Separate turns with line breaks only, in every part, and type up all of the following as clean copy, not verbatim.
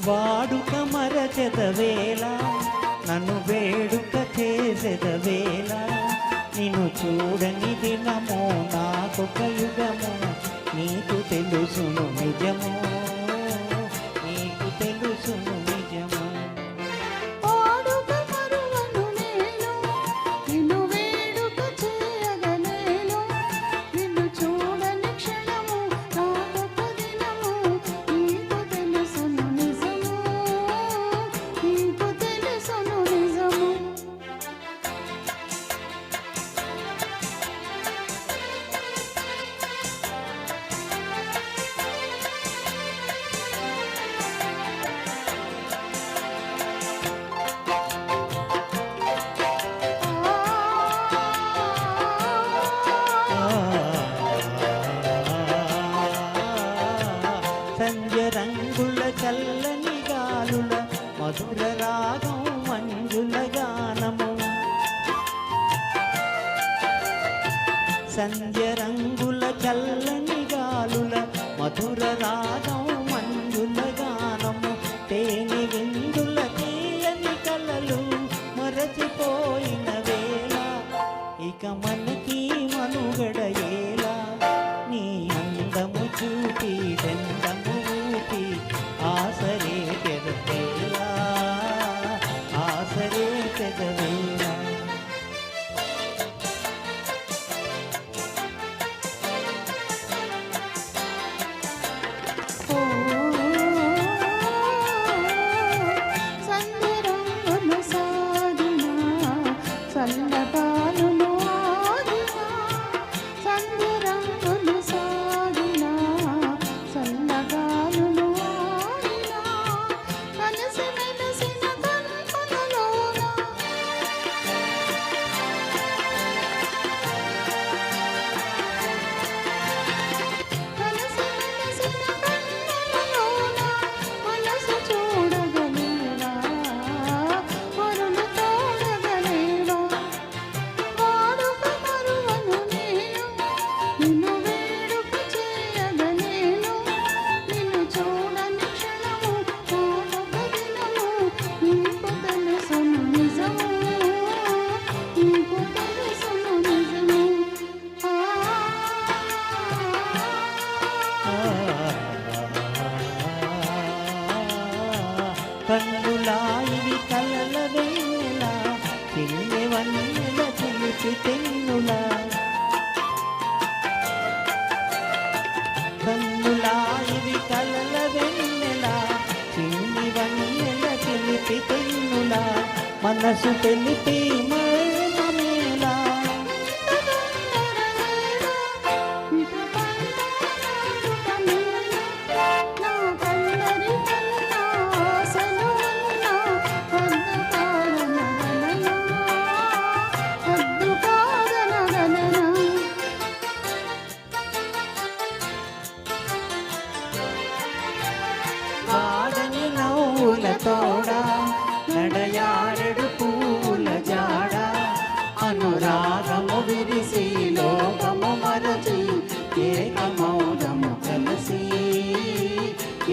వాడుక మరచెదవేళ నన్ను వేడుక చేసెదవేళ నిన్ను చూడని దినము నాకొక యుగము నీకు తెలుసును నిజము నీకు తెలుసును నిజము
వాడుక మరువను నేను నిన్ను వేడుక చేయగలేను నిన్ను చూడని క్షణము నాకొక దినము నీకు తెలుసును నిజము నీకు తెలుసును నిజము
సంధ్య రంగుల చల్లని గాలుల మధుర రాగం మంజుల గానము సంధ్య రంగుల చల్లని గాలుల మధుర రాగం మంజుల గానము తేనె విందుల తీయని కలలు మరచిపోయిన వేళ ఇక మనకి మనుగడ ఏలా నీ అందము చూపి దండము ఊపి ఆసరే పెదవేలా ఆసరే పెదవేలా
సంధ్యరంగులు సాగిన చల్లగాలులు ఆగిన సంధ్యరంగులు సాగిన చల్లగాలులు ఆగిన మనసు మెలసిన కన్నులలోన మనసు మెలసిన కన్నులలోన మనసు చూడగలేవా మరులు తోడగలేవా వాడుక మరువను నేను నిన్ను వేడుక చేయగలేను నిన్ను చూడని క్షణము నాకొక దినము నీకు తెలుసును నిజము నీకు తెలుసును నిజము
కన్నులా ఇవి కలల వేళ చిన్ని వన్నెల చిలిపి తెన్నులా కన్నులా ఇవి కలల వెన్నెల చిన్ని వన్నెల చిలిపి తెన్నులా మనసు తెలిపి మర్మమేలా వాడని నవ్వుల తోడా నడయారెడు పూల జాడ అనురాగము విరిసి లోకము మరచి ఏకమౌదము కలిసి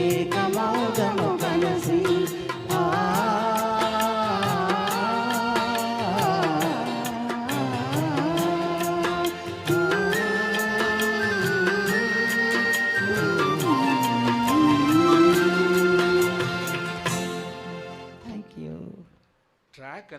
ఏకమౌదము